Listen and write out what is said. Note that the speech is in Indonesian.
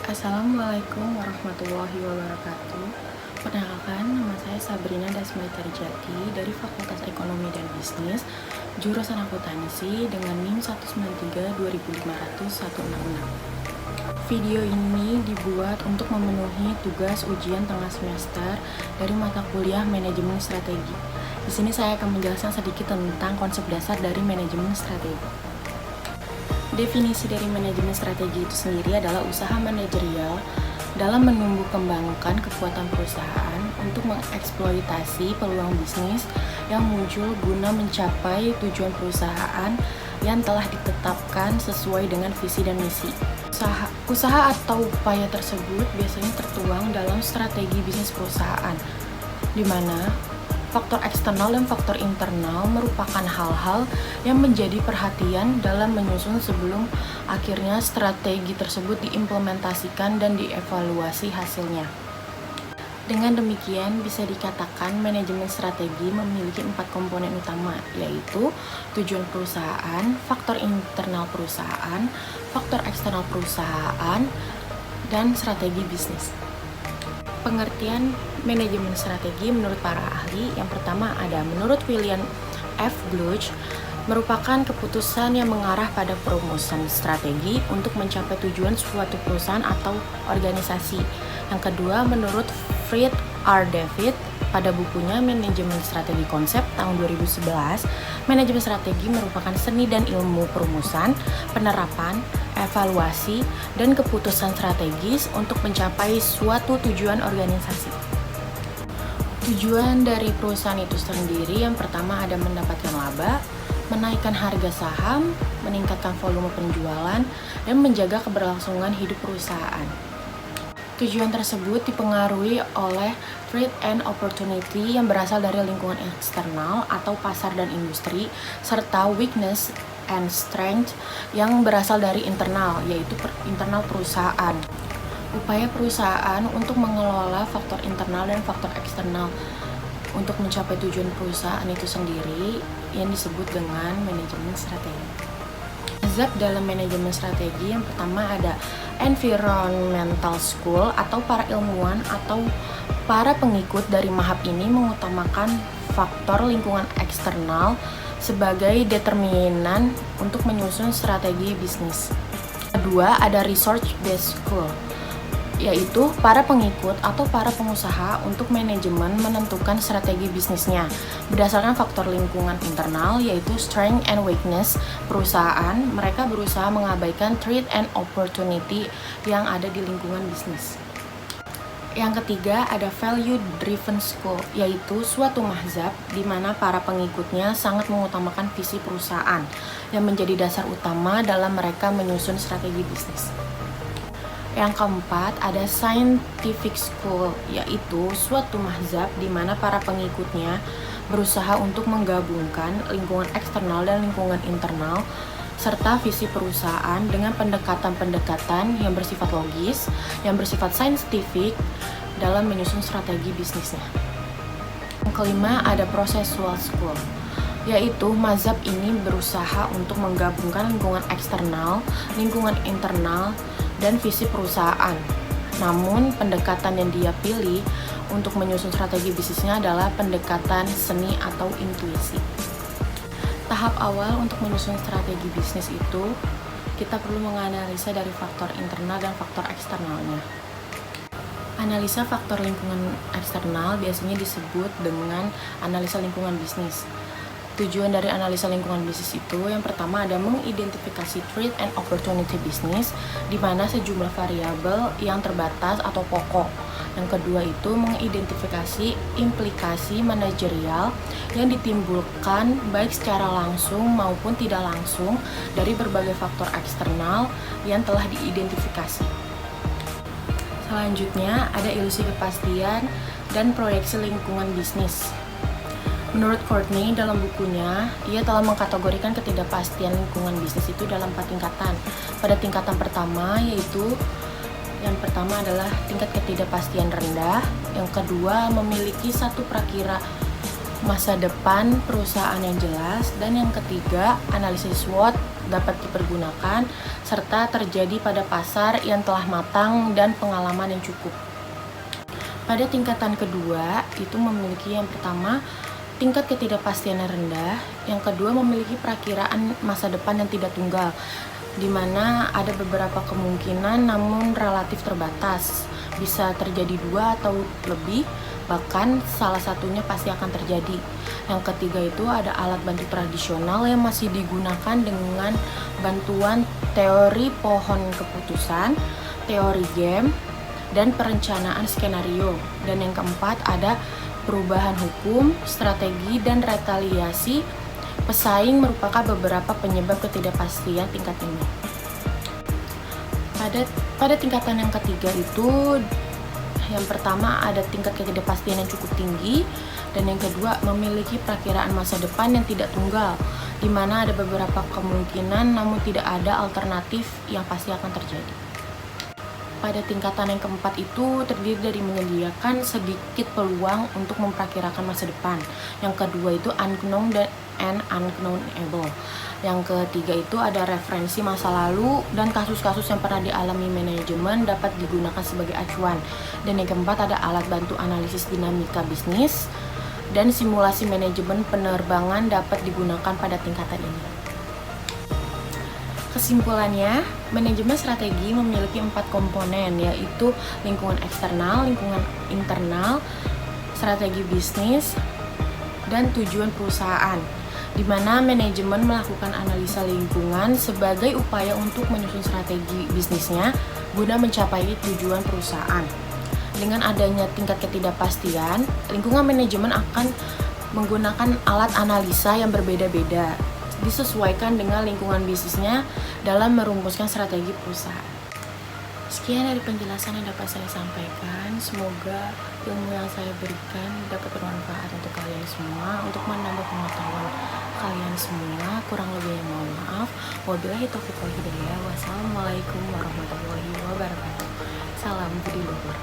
Assalamualaikum warahmatullahi wabarakatuh. Perkenalkan, nama saya Sabrina Dasmai Tarijati dari Fakultas Ekonomi dan Bisnis, jurusan akuntansi dengan NIM 193-25166. Video ini dibuat untuk memenuhi tugas ujian tengah semester dari mata kuliah Manajemen Strategi. Di sini saya akan menjelaskan sedikit tentang konsep dasar dari manajemen strategi. Definisi dari manajemen strategi itu sendiri adalah usaha manajerial dalam menumbuh kembangkan kekuatan perusahaan untuk mengeksploitasi peluang bisnis yang muncul guna mencapai tujuan perusahaan yang telah ditetapkan sesuai dengan visi dan misi. Usaha atau upaya tersebut biasanya tertuang dalam strategi bisnis perusahaan, di mana faktor eksternal dan faktor internal merupakan hal-hal yang menjadi perhatian dalam menyusun sebelum akhirnya strategi tersebut diimplementasikan dan dievaluasi hasilnya. Dengan demikian, bisa dikatakan manajemen strategi memiliki 4 komponen utama, yaitu tujuan perusahaan, faktor internal perusahaan, faktor eksternal perusahaan, dan strategi bisnis. Pengertian manajemen strategi menurut para ahli, yang pertama ada menurut William F. Gluck, merupakan keputusan yang mengarah pada perumusan strategi untuk mencapai tujuan suatu perusahaan atau organisasi. Yang kedua, menurut Fred R. David, pada bukunya Manajemen Strategi Konsep tahun 2011, manajemen strategi merupakan seni dan ilmu perumusan, penerapan, evaluasi, dan keputusan strategis untuk mencapai suatu tujuan organisasi. Tujuan dari perusahaan itu sendiri yang pertama ada mendapatkan laba, menaikkan harga saham, meningkatkan volume penjualan, dan menjaga keberlangsungan hidup perusahaan. Tujuan tersebut dipengaruhi oleh threat and opportunity yang berasal dari lingkungan eksternal atau pasar dan industri, serta weakness and strength yang berasal dari internal, yaitu internal perusahaan. Upaya perusahaan untuk mengelola faktor internal dan faktor eksternal untuk mencapai tujuan perusahaan itu sendiri yang disebut dengan manajemen strategi. Mazhab dalam manajemen strategi yang pertama ada environmental school atau para ilmuwan atau para pengikut dari mazhab ini mengutamakan faktor lingkungan eksternal sebagai determinan untuk menyusun strategi bisnis. Kedua ada research based school, yaitu para pengikut atau para pengusaha untuk manajemen menentukan strategi bisnisnya berdasarkan faktor lingkungan internal, yaitu strength and weakness perusahaan. Mereka berusaha mengabaikan threat and opportunity yang ada di lingkungan bisnis. Yang ketiga ada value driven school, yaitu suatu mazhab di mana para pengikutnya sangat mengutamakan visi perusahaan yang menjadi dasar utama dalam mereka menyusun strategi bisnis. Yang keempat ada scientific school, yaitu suatu mazhab di mana para pengikutnya berusaha untuk menggabungkan lingkungan eksternal dan lingkungan internal serta visi perusahaan dengan pendekatan-pendekatan yang bersifat logis, yang bersifat saintifik dalam menyusun strategi bisnisnya. Yang kelima ada processual school, yaitu mazhab ini berusaha untuk menggabungkan lingkungan eksternal, lingkungan internal, dan visi perusahaan. Namun, pendekatan yang dia pilih untuk menyusun strategi bisnisnya adalah pendekatan seni atau intuisi. Tahap awal untuk menyusun strategi bisnis itu, kita perlu menganalisa dari faktor internal dan faktor eksternalnya. Analisa faktor lingkungan eksternal biasanya disebut dengan analisa lingkungan bisnis. Tujuan dari analisa lingkungan bisnis itu yang pertama ada mengidentifikasi threat and opportunity bisnis, di mana sejumlah variabel yang terbatas atau pokok. Yang kedua itu mengidentifikasi implikasi manajerial yang ditimbulkan baik secara langsung maupun tidak langsung dari berbagai faktor eksternal yang telah diidentifikasi. Selanjutnya ada ilusi kepastian dan proyeksi lingkungan bisnis. Menurut Courtney, dalam bukunya, ia telah mengkategorikan ketidakpastian lingkungan bisnis itu dalam 4 tingkatan. Pada tingkatan pertama, yaitu yang pertama adalah tingkat ketidakpastian rendah, yang kedua memiliki satu prakira masa depan perusahaan yang jelas, dan yang ketiga analisis SWOT dapat dipergunakan, serta terjadi pada pasar yang telah matang dan pengalaman yang cukup. Pada tingkatan kedua, itu memiliki yang pertama, tingkat ketidakpastian yang rendah, yang kedua memiliki perakiraan masa depan yang tidak tunggal, di mana ada beberapa kemungkinan namun relatif terbatas, bisa terjadi 2 atau lebih, bahkan salah satunya pasti akan terjadi. Yang ketiga itu ada alat bantu tradisional yang masih digunakan dengan bantuan teori pohon keputusan, teori game, dan perencanaan skenario. Dan yang keempat ada perubahan hukum, strategi, dan retaliasi pesaing merupakan beberapa penyebab ketidakpastian tingkat ini. Pada tingkatan yang ketiga itu, yang pertama ada tingkat ketidakpastian yang cukup tinggi, dan yang kedua memiliki perakiraan masa depan yang tidak tunggal, di mana ada beberapa kemungkinan namun tidak ada alternatif yang pasti akan terjadi. Pada tingkatan yang keempat itu terdiri dari menyediakan sedikit peluang untuk memperkirakan masa depan. Yang kedua itu unknown and unknownable. Yang ketiga itu ada referensi masa lalu dan kasus-kasus yang pernah dialami manajemen dapat digunakan sebagai acuan. Dan yang keempat ada alat bantu analisis dinamika bisnis dan simulasi manajemen penerbangan dapat digunakan pada tingkatan ini. Kesimpulannya, manajemen strategi memiliki 4 komponen, yaitu lingkungan eksternal, lingkungan internal, strategi bisnis, dan tujuan perusahaan, di mana manajemen melakukan analisa lingkungan sebagai upaya untuk menyusun strategi bisnisnya guna mencapai tujuan perusahaan. Dengan adanya tingkat ketidakpastian, lingkungan manajemen akan menggunakan alat analisa yang berbeda-beda, disesuaikan dengan lingkungan bisnisnya dalam merumuskan strategi perusahaan. Sekian dari penjelasan yang dapat saya sampaikan. Semoga ilmu yang saya berikan dapat bermanfaat untuk kalian semua, untuk menambah pengetahuan kalian semua. Kurang lebihnya mohon maaf. Wabillahi taufiq wal hidayah. Wassalamualaikum warahmatullahi wabarakatuh. Salam Budi Luhur.